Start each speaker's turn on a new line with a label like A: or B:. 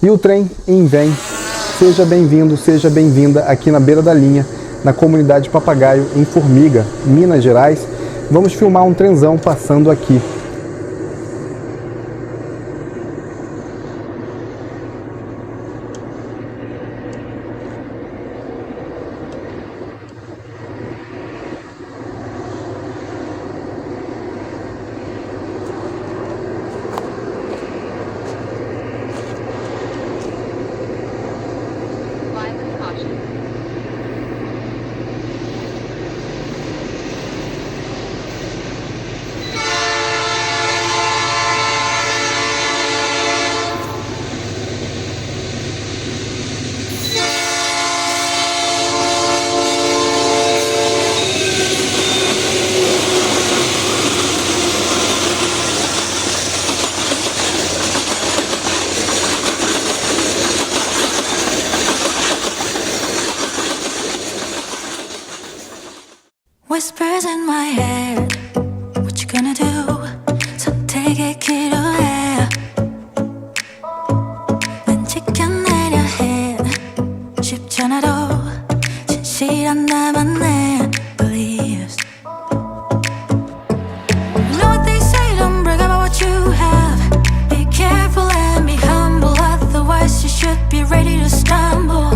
A: E o trem em vem. Seja bem-vindo, seja bem-vinda aqui na beira da linha, na comunidade Papagaio, em Formiga, Minas Gerais. Vamos filmar um trenzão passando aqui.
B: Whispers in my head, what you gonna do? 선택의 기로에 난 지켜내려 해. 쉽지 않아도 진실한 나만의 beliefs. You know what they say, don't brag about what you have. Be careful and be humble, otherwise you should be ready to stumble.